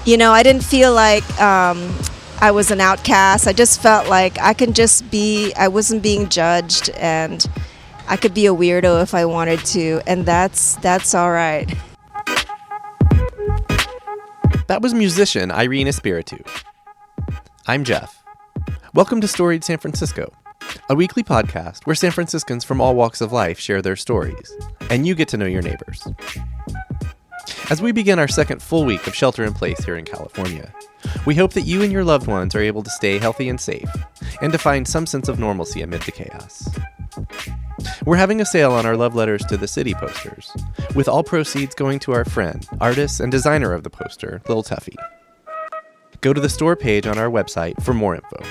I didn't feel like I was an outcast. I just felt like I wasn't being judged, and I could be a weirdo if I wanted to, and that's all right. That was musician Aireene Espiritu. I'm Jeff. Welcome to Storied San Francisco, a weekly podcast where San Franciscans from all walks of life share their stories, and you get to know your neighbors. As we begin our second full week of shelter in place here in California, we hope that you and your loved ones are able to stay healthy and safe, and to find some sense of normalcy amid the chaos. We're having a sale on our Love Letters to the City posters, with all proceeds going to our friend, artist, and designer of the poster, Lil Tuffy. Go to the store page on our website for more info.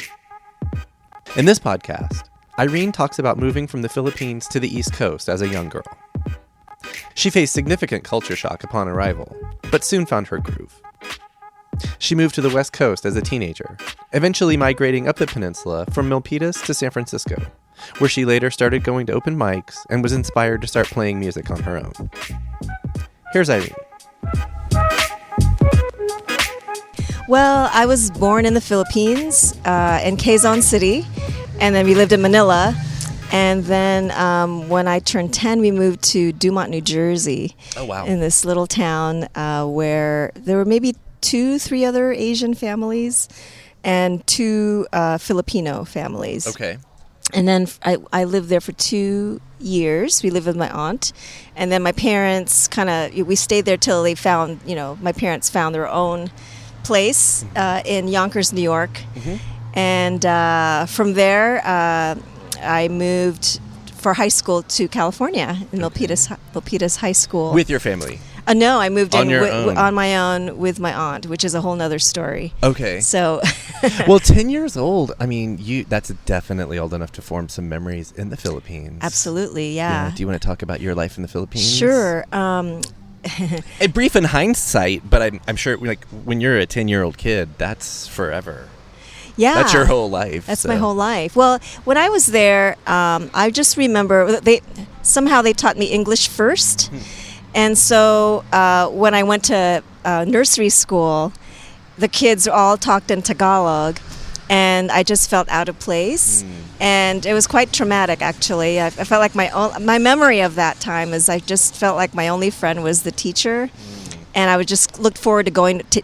In this podcast, Aireene talks about moving from the Philippines to the East Coast as a young girl. She faced significant culture shock upon arrival, but soon found her groove. She moved to the West Coast as a teenager, eventually migrating up the peninsula from Milpitas to San Francisco, where she later started going to open mics and was inspired to start playing music on her own. Here's Aireene. Well, I was born in the Philippines, in Quezon City, and then we lived in Manila. And then when I turned 10, we moved to Dumont, New Jersey. Oh, wow. In this little town where there were maybe 2-3 other Asian families and 2 Filipino families. Okay. And then I lived there for 2 years. We lived with my aunt. And then my parents we stayed there till they found, my parents found their own place in Yonkers, New York. Mm-hmm. And from there, I moved for high school to California in Milpitas High School. With your family? No, I moved on on my own with my aunt, which is a whole nother story. Okay. So, well, 10 years old. I mean, that's definitely old enough to form some memories in the Philippines. Absolutely, yeah. Do you want to talk about your life in the Philippines? Sure. A brief in hindsight, but I'm sure when you're a 10-year-old kid, that's forever. Yeah. That's your whole life. That's my whole life. Well, when I was there, I just remember they taught me English first. And so when I went to nursery school, the kids all talked in Tagalog, and I just felt out of place. And it was quite traumatic, actually. I felt like my memory of that time is I just felt like my only friend was the teacher, and I would just look forward to going to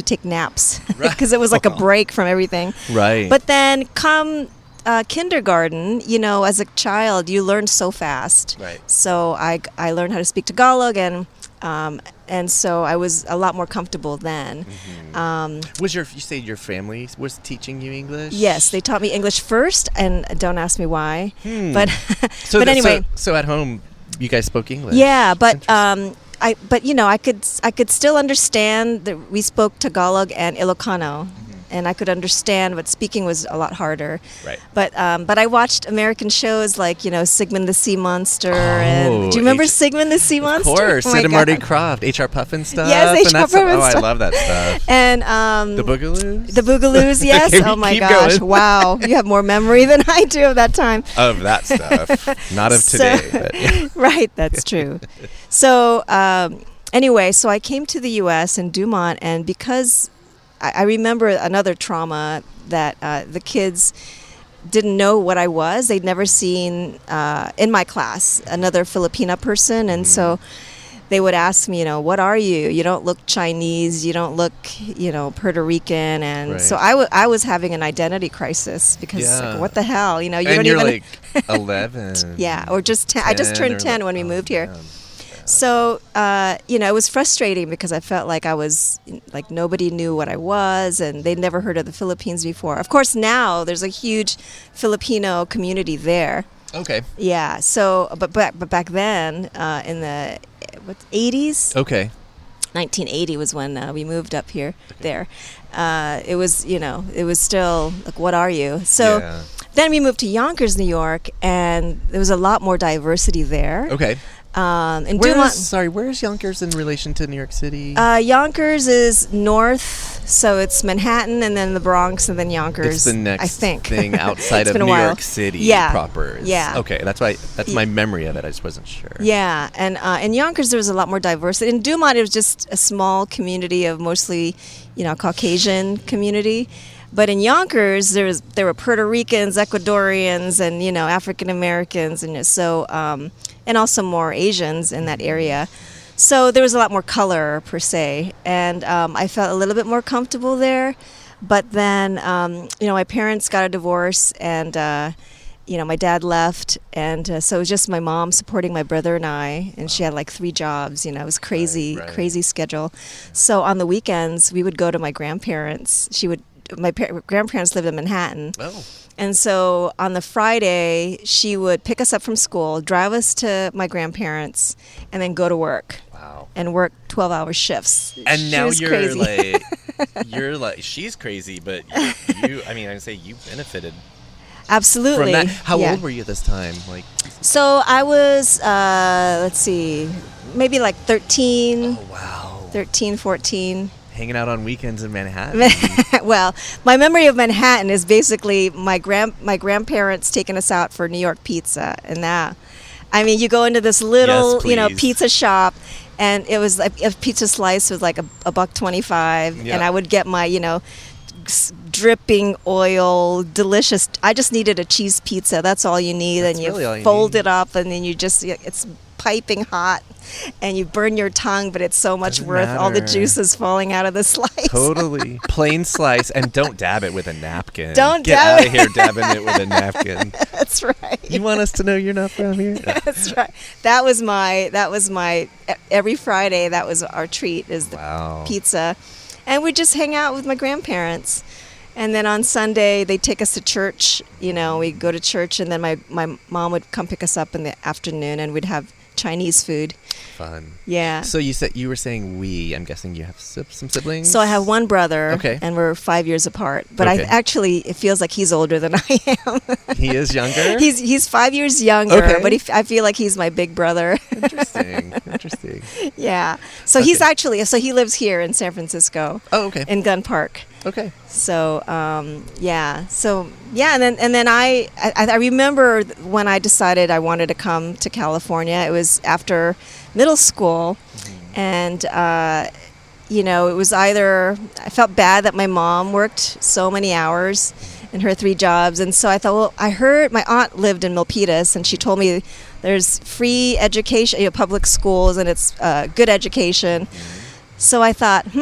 take naps because it was like a break from everything. Right. But then come kindergarten, as a child, you learn so fast. Right. So I learned how to speak Tagalog, and so I was a lot more comfortable then. Mm-hmm. You say your family was teaching you English? Yes, they taught me English first, and don't ask me why. But but anyway. So at home, you guys spoke English. Yeah, but I could still understand that we spoke Tagalog and Ilocano. And I could understand, but speaking was a lot harder. Right. But I watched American shows like Sigmund the Sea Monster. And do you remember Sigmund the Sea Monster? Of course, Sid and Marty Krofft, H.R. Puffin stuff. Yes, H.R. Puffin stuff. I love that stuff. And the Boogaloos. The Boogaloos, yes. Oh my gosh! Going. Wow, you have more memory than I do of that time. Of that stuff, not of today. But yeah. Right, that's true. So anyway, so I came to the U.S. in Dumont, and because I remember another trauma that the kids didn't know what I was. They'd never seen in my class another Filipina person, and so they would ask me, what are you? You don't look Chinese. You don't look, Puerto Rican, and so I was having an identity crisis because what the hell, you and don't you're even like 11. Yeah, or just 10. I just turned 10 when we moved here. Yeah. So, it was frustrating because I felt like I was, like nobody knew what I was, and they'd never heard of the Philippines before. Of course, now there's a huge Filipino community there. Okay. Yeah. So, but back then, in the 80s. Okay. 1980 was when we moved up here. Okay. There, it was it was still like, what are you? So then we moved to Yonkers, New York, and there was a lot more diversity there. Okay. And where is Yonkers in relation to New York City? Yonkers is north So it's Manhattan and then the Bronx and then Yonkers. It's the next I think. thing outside of New York City proper. Okay, that's my memory of it. I just wasn't sure. Yeah, and in Yonkers there was a lot more diversity. In Dumont it was just a small community of mostly, Caucasian community. But in Yonkers there were Puerto Ricans, Ecuadorians, and African Americans, and so and also more Asians in that area. So there was a lot more color, per se, and I felt a little bit more comfortable there. But then, my parents got a divorce, and, my dad left, and so it was just my mom supporting my brother and I, and she had like 3 jobs, it was crazy, crazy schedule. So on the weekends, we would go to my grandparents. My grandparents lived in Manhattan. Oh. And so on the Friday, she would pick us up from school, drive us to my grandparents, and then go to work. Wow. And work 12-hour shifts. And now you're like, she's crazy, but I say you benefited. Absolutely. From that. How old were you at this time? So I was, maybe like 13. Oh, wow. 13, 14. Hanging out on weekends in Manhattan. Well, my memory of Manhattan is basically my grandparents taking us out for New York pizza, and that. I mean, you go into this little, pizza shop, and it was like a pizza slice was like $1.25, and I would get my, dripping oil, delicious. I just needed a cheese pizza. That's all you need, and you really fold it up, and then it's piping hot, and you burn your tongue, but it's so much worth all the juices falling out of the slice. Totally. Plain slice, and don't dab it with a napkin. Don't Get out of here dabbing it with a napkin. That's right. You want us to know you're not from here? That's right. That was my every Friday, that was our treat, is the pizza. And we'd just hang out with my grandparents. And then on Sunday, they'd take us to church. We'd go to church, and then my mom would come pick us up in the afternoon, and we'd have Chinese food. Fun. Yeah. So you were saying I'm guessing you have some siblings? So I have one brother, okay, and we're 5 years apart. But it feels like he's older than I am. He is younger? He's 5 years younger, but I feel like he's my big brother. Interesting. Yeah. So he lives here in San Francisco. Oh, okay. In Gun Park. Okay. So, and then I remember when I decided I wanted to come to California. It was after middle school, and it was either I felt bad that my mom worked so many hours in her 3 jobs, and so I thought, well, I heard my aunt lived in Milpitas, and she told me there's free education, public schools, and it's good education. So I thought,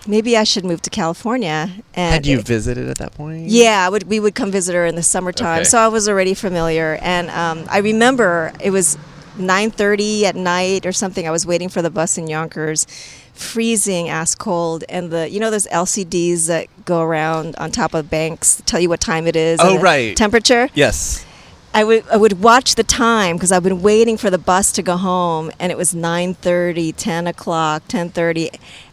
maybe I should move to California. And had you visited at that point? Yeah, we would come visit her in the summertime. Okay. So I was already familiar. And I remember it was 9:30 at night or something. I was waiting for the bus in Yonkers, freezing ass cold. And those LCDs that go around on top of banks tell you what time it is. Oh, right. Temperature. Yes. I would watch the time because I've been waiting for the bus to go home, and it was 9:30, 10 o'clock, 10:30,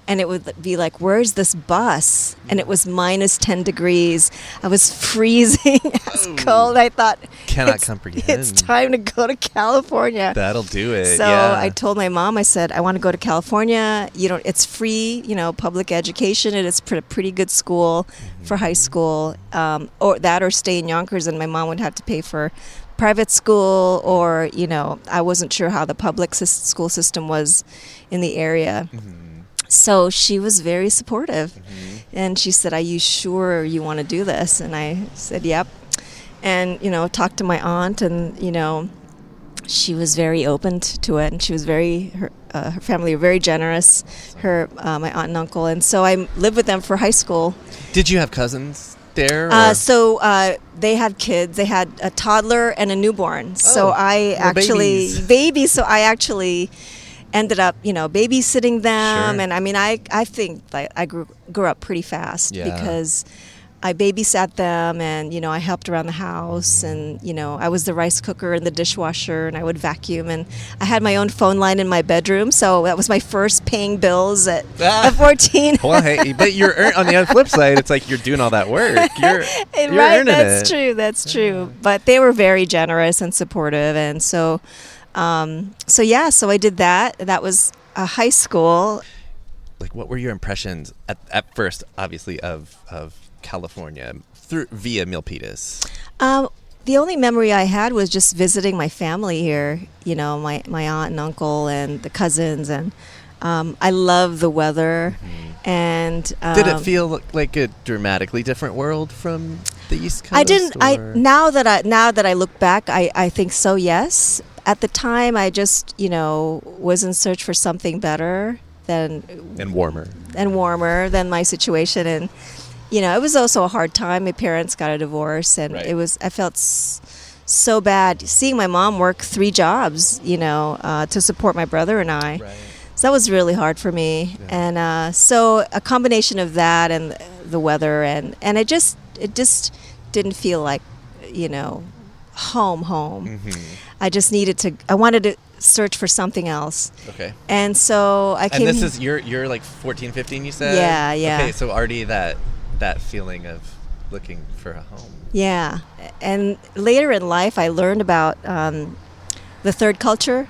and it would be like, where's this bus? And it was minus 10 degrees. I was freezing. I was cold. I thought, cannot comprehend. It's time to go to California. That'll do it. So I told my mom, I said, I want to go to California. It's free, public education, and it's a pretty good school for high school, or stay in Yonkers, and my mom would have to pay for private school, or I wasn't sure how the public school system was in the area. So she was very supportive, and she said, are you sure you want to do this? And I said, yep. And talked to my aunt, and she was very open to it, and she was her family were very generous, my aunt and uncle, and so I lived with them for high school. Did you have cousins there? So they had kids. They had a toddler and a newborn. So I actually babies. So I actually ended up, babysitting them. Sure. And I mean, I think I grew up pretty fast because I babysat them, and I helped around the house, and I was the rice cooker and the dishwasher, and I would vacuum, and I had my own phone line in my bedroom, so that was my first paying bills at 14. Well, hey, but you're on the flip side, it's like you're doing all that work. You're right, earning that's it. True. That's true. But they were very generous and supportive, and so I did that. That was high school. like what were your impressions at first, obviously, of California via Milpitas? The only memory I had was just visiting my family here, my aunt and uncle and the cousins, and I love the weather. And did it feel like a dramatically different world from the East Coast? I didn't. Now that I look back, I think so. Yes. At the time, I just was in search for something better and warmer than my situation, and it was also a hard time. My parents got a divorce, and I felt so bad seeing my mom work 3 jobs, to support my brother and I. Right. So that was really hard for me. Yeah. And so a combination of that and the weather, and it just didn't feel like, home. Mm-hmm. I wanted to search for something else. Okay. And so I came. And this is, you're like 14, 15, you said? Yeah. Okay, so already that feeling of looking for a home. Yeah. And later in life, I learned about the third culture.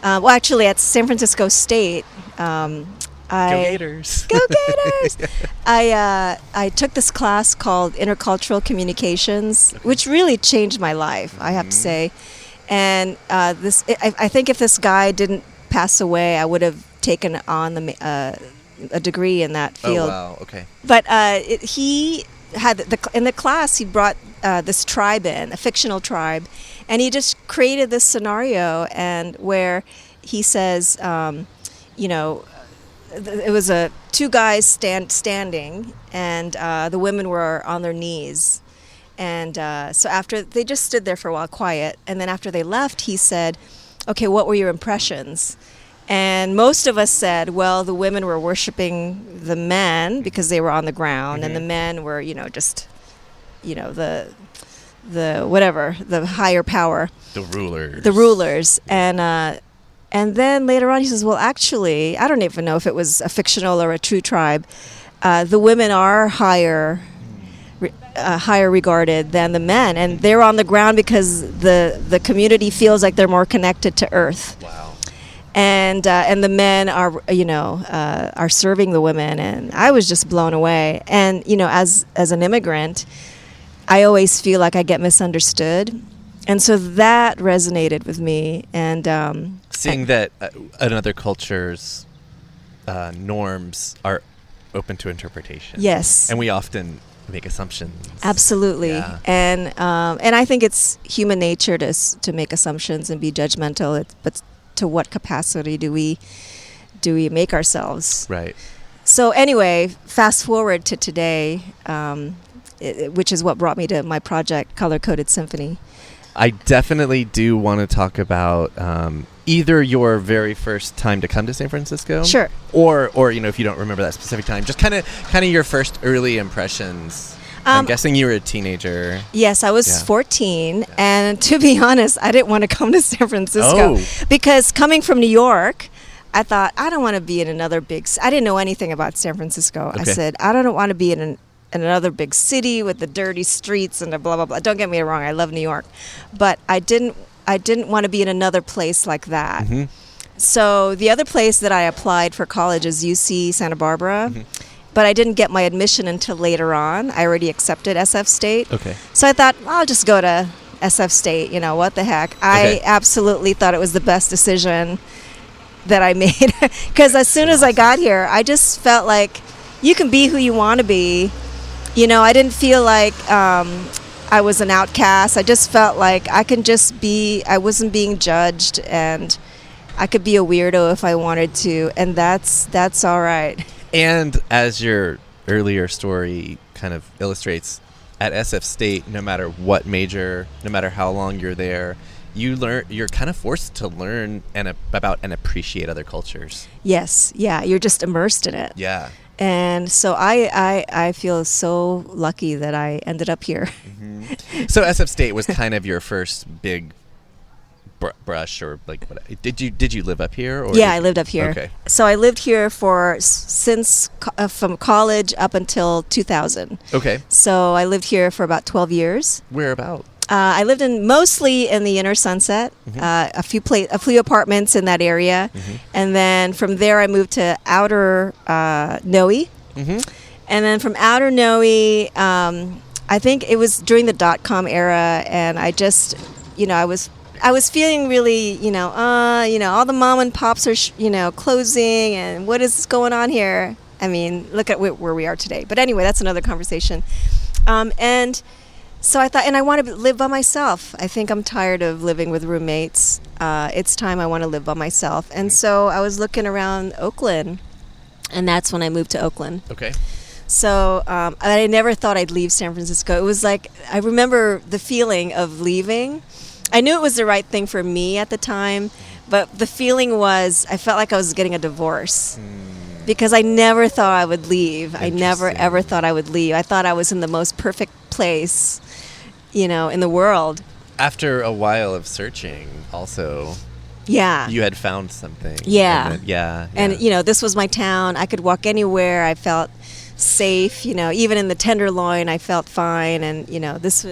Well, actually, at San Francisco State, Go Gators! Go Gators! I took this class called Intercultural Communications, which really changed my life, I have to say. And I think if this guy didn't pass away, I would have taken on a degree in that field. Oh, wow, okay. But he had in the class, he brought this tribe in, a fictional tribe, and he just created this scenario, and where he says, it was 2 guys standing, and the women were on their knees. And so after they just stood there for a while, quiet, and then after they left, he said, "Okay, what were your impressions?" And most of us said, well, the women were worshiping the men because they were on the ground, and the men were, just, the whatever, the higher power. The rulers. And then later on he says, well, actually, I don't even know if it was a fictional or a true tribe. The women are higher regarded than the men, and they're on the ground because the community feels like they're more connected to earth. Wow. And the men are serving the women, and I was just blown away. And as an immigrant, I always feel like I get misunderstood, and so that resonated with me. And seeing that another culture's norms are open to interpretation. Yes, and we often make assumptions. Absolutely. Yeah. And I think it's human nature to make assumptions and be judgmental. But to what capacity do we make ourselves? Right. So anyway, fast forward to today, which is what brought me to my project, Color Coded Symphony. I definitely do want to talk about either your very first time to come to San Francisco, sure, or if you don't remember that specific time, just kind of your first early impressions. I'm guessing you were a teenager. Yes, I was 14, and to be honest, I didn't want to come to San Francisco because coming from New York, I thought, I don't want to be in another I didn't know anything about San Francisco. Okay. I said, I don't want to be in another big city with the dirty streets and the blah, blah, blah. Don't get me wrong, I love New York. But I didn't want to be in another place like that. Mm-hmm. So the other place that I applied for college is UC Santa Barbara. Mm-hmm. But I didn't get my admission until later on. I already accepted SF State. Okay. So I thought, I'll just go to SF State. What the heck? Okay. I absolutely thought it was the best decision that I made. Because as soon as I got here, I just felt like you can be who you want to be. I didn't feel like I was an outcast. I just felt like I can just be, I wasn't being judged, and I could be a weirdo if I wanted to. And that's all right. And as your earlier story kind of illustrates, at SF State, no matter what major, no matter how long you're there, you're kind of forced to learn about and appreciate other cultures. Yes, yeah, you're just immersed in it. Yeah. And so I feel so lucky that I ended up here. Mm-hmm. So SF State was kind of your first big brush, or like what? Did you live up here? Or I lived up here. Okay. So I lived here since from college up until 2000. Okay. So I lived here for about 12 years. Where about? I lived mostly in the inner Sunset, a few apartments in that area, and then from there I moved to outer Noe, and then from outer Noe, I think it was during the .com era, and I just, I was feeling really, all the mom and pops are, closing, and what is going on here? I mean, look at where we are today. But anyway, that's another conversation. And so I thought, and I want to live by myself. I think I'm tired of living with roommates. It's time I want to live by myself. And so I was looking around Oakland, and that's when I moved to Oakland. Okay. So I never thought I'd leave San Francisco. It was like, I remember the feeling of leaving. I knew it was the right thing for me at the time, but the feeling was, I felt like I was getting a divorce. Because I never thought I would leave. I never, ever thought I would leave. I thought I was in the most perfect place, in the world. After a while of searching, also, you had found something. Yeah. And this was my town. I could walk anywhere. I felt safe. Even in the Tenderloin, I felt fine. And this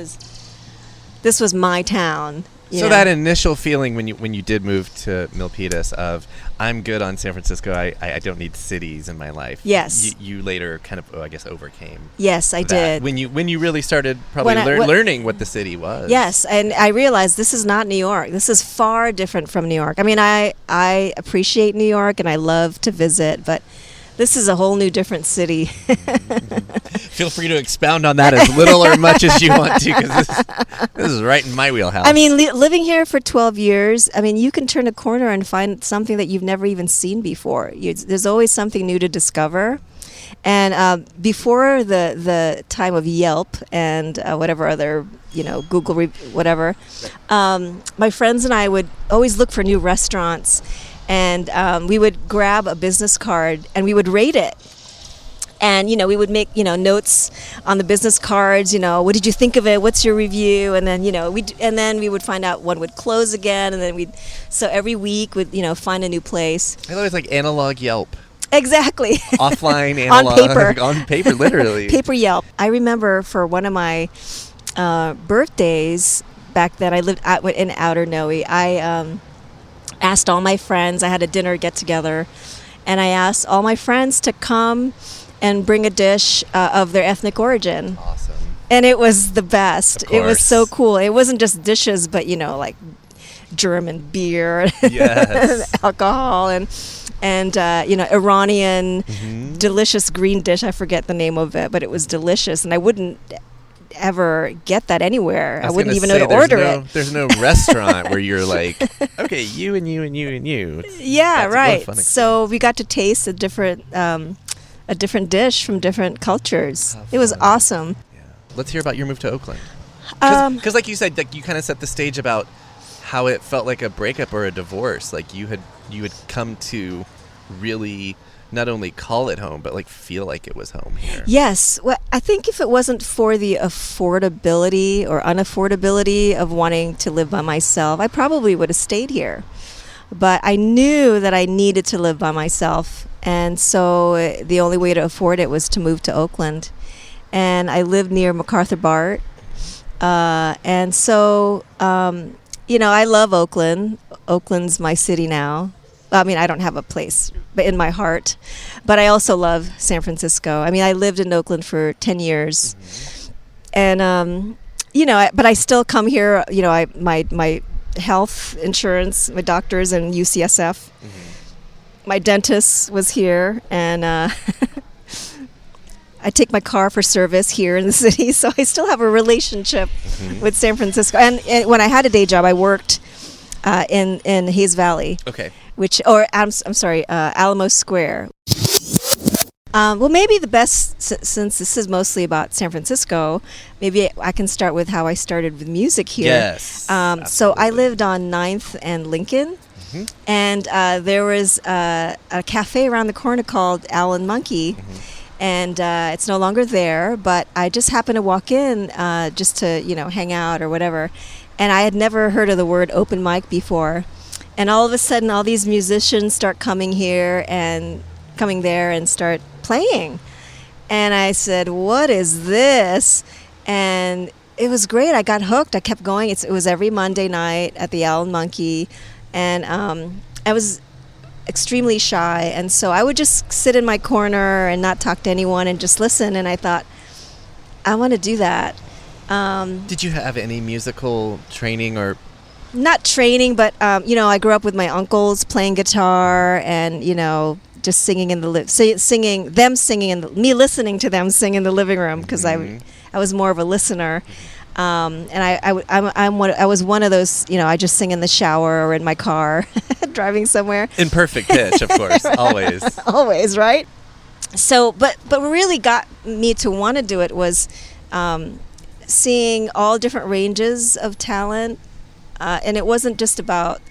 was my town. So that initial feeling when you did move to Milpitas of, I'm good on San Francisco, I don't need cities in my life. Yes. You later kind of, I guess, overcame. Yes, I did. When you really started probably learning what the city was. Yes, and I realized this is not New York. This is far different from New York. I mean, I appreciate New York and I love to visit, but this is a whole new different city. Feel free to expound on that as little or much as you want to, because this is right in my wheelhouse. I mean, living here for 12 years, I mean, you can turn a corner and find something that you've never even seen before. There's always something new to discover. And before the time of Yelp and whatever other, Google, whatever, my friends and I would always look for new restaurants. And we would grab a business card and we would rate it. And, we would make, notes on the business cards, what did you think of it? What's your review? And then, we would find out when would close again. And then so every week we'd, find a new place. I thought it was like analog Yelp. Exactly. Offline analog. On paper. On paper, literally. Paper Yelp. I remember for one of my birthdays back then, I lived in outer Noe. I asked all my friends, I had a dinner get together, and I asked all my friends to come and bring a dish of their ethnic origin. Awesome. And it was the best. It was so cool. It wasn't just dishes, but like German beer, yes. alcohol, and Iranian delicious green dish. I forget the name of it, but it was delicious, and I wouldn't ever get that anywhere. I wouldn't even know to order it. There's no restaurant where you're like, okay, you and you and you and you. Yeah, right. So we got to taste a different dish from different cultures. It was awesome. Yeah. Let's hear about your move to Oakland. Because like you said, you kind of set the stage about how it felt like a breakup or a divorce. Like you had come to really not only call it home, but feel like it was home here. Yes. Well, I think if it wasn't for the affordability or unaffordability of wanting to live by myself, I probably would have stayed here. But I knew that I needed to live by myself. And so the only way to afford it was to move to Oakland. And I lived near MacArthur Bart. And so, I love Oakland. Oakland's my city now. I mean, I don't have a place but in my heart. But I also love San Francisco. I mean, I lived in Oakland for 10 years. And, but I still come here, my health insurance, my doctors and UCSF. My dentist was here, and I take my car for service here in the city, so I still have a relationship with San Francisco. And when I had a day job, I worked in Hayes Valley. Okay. I'm sorry, Alamo Square. Well, maybe the best, since this is mostly about San Francisco, maybe I can start with how I started with music here. Yes. So I lived on 9th and Lincoln. And there was a cafe around the corner called Allen Monkey, and it's no longer there, but I just happened to walk in just to, hang out or whatever, and I had never heard of the word open mic before, and all of a sudden all these musicians start coming here and coming there and start playing, and I said, what is this? And it was great. I got hooked. I kept going. It was every Monday night at the Owl and Monkey, and I was extremely shy, and so I would just sit in my corner and not talk to anyone and just listen. And I thought, I want to do that. Did you have any musical training or? Not training, but I grew up with my uncles playing guitar, and just singing in the me listening to them sing in the living room, because I was more of a listener. And I was one of those, I just sing in the shower or in my car, driving somewhere. In perfect pitch, of course, always. Always, right? So, but what really got me to want to do it was seeing all different ranges of talent, and it wasn't just about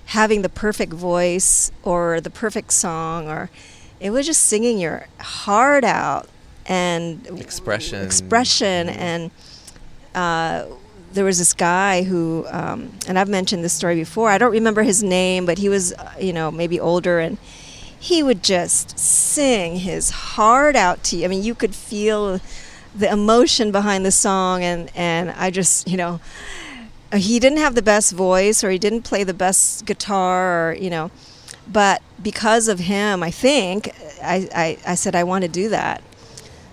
having the perfect voice or the perfect song, or it was just singing your heart out and expression. And there was this guy who, and I've mentioned this story before, I don't remember his name, but he was, maybe older, and he would just sing his heart out to you. I mean, you could feel the emotion behind the song, and I just, he didn't have the best voice, or he didn't play the best guitar, or, but because of him, I think, I said, I want to do that.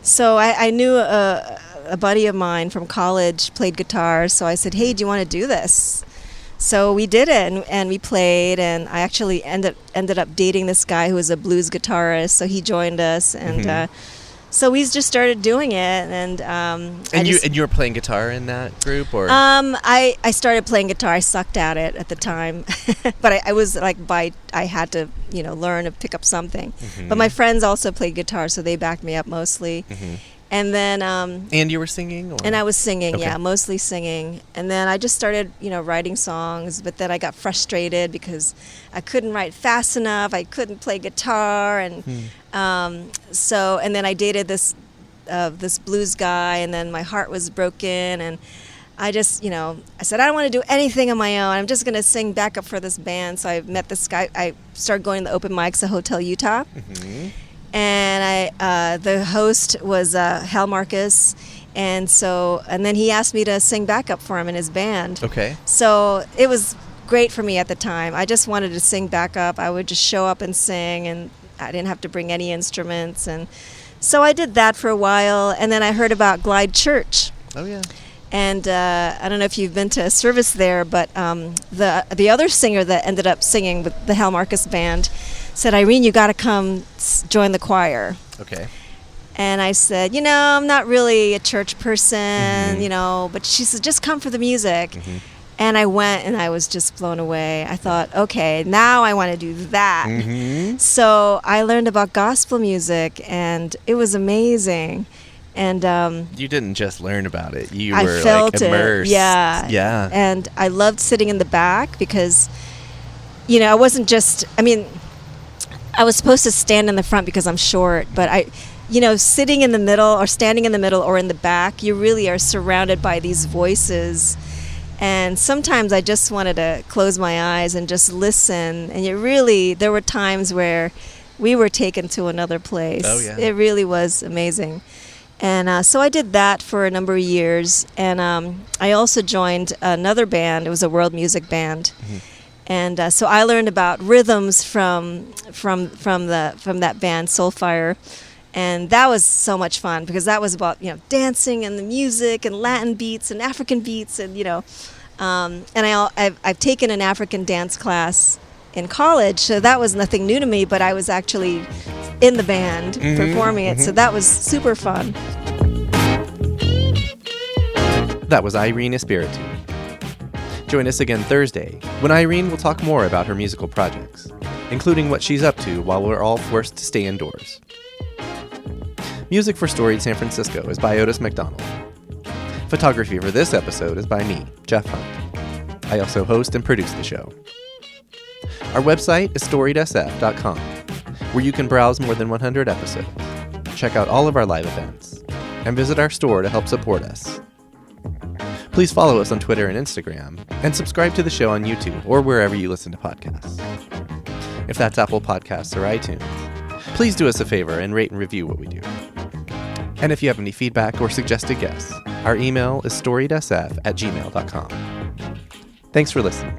So I knew a buddy of mine from college played guitar, so I said, hey, do you want to do this? So we did it, and we played, and I actually ended up dating this guy who was a blues guitarist, so he joined us, and so we just started doing it, and you were playing guitar in that group, or? I started playing guitar. I sucked at it at the time, but I was like, I had to learn to pick up something. But my friends also played guitar, so they backed me up mostly. And then and you were singing, or? And I was singing, okay. Yeah, mostly singing. And then I just started writing songs, but then I got frustrated because I couldn't write fast enough. I couldn't play guitar, and and then I dated this blues guy, and then my heart was broken, and I just I said, I don't want to do anything on my own. I'm just going to sing backup for this band. So I met this guy. I started going to the open mics at Hotel Utah. And the host was Hal Marcus, and then he asked me to sing backup for him in his band. Okay. So it was great for me at the time. I just wanted to sing backup. I would just show up and sing, and I didn't have to bring any instruments. And so I did that for a while, and then I heard about Glide Church. Oh, yeah. And I don't know if you've been to a service there, but the other singer that ended up singing with the Hal Marcus band said, Aireene, you got to come join the choir. Okay. And I said, I'm not really a church person, but she said, just come for the music. And I went, and I was just blown away. I thought, okay, now I want to do that. So I learned about gospel music, and it was amazing. And you didn't just learn about it; you I were felt like immersed. It. Yeah. And I loved sitting in the back because, I wasn't just. I mean, I was supposed to stand in the front because I'm short, but sitting in the middle or standing in the middle or in the back, you really are surrounded by these voices. And sometimes I just wanted to close my eyes and just listen. And there were times where we were taken to another place. Oh, yeah. It really was amazing. And so I did that for a number of years. And I also joined another band. It was a world music band. And so I learned about rhythms from that band, Soulfire. And that was so much fun because that was about, dancing and the music and Latin beats and African beats. And, and I've taken an African dance class in college, so that was nothing new to me, but I was actually in the band performing it, so that was super fun. That was Aireene Espiritu. Join us again Thursday, when Aireene will talk more about her musical projects, including what she's up to while we're all forced to stay indoors. Music for Storied San Francisco is by Otis McDonald. Photography for this episode is by me, Jeff Hunt. I also host and produce the show. Our website is storiedsf.com, where you can browse more than 100 episodes, check out all of our live events, and visit our store to help support us. Please follow us on Twitter and Instagram, and subscribe to the show on YouTube or wherever you listen to podcasts. If that's Apple Podcasts or iTunes, please do us a favor and rate and review what we do. And if you have any feedback or suggested guests, Our email is storiedsf@gmail.com. Thanks for listening.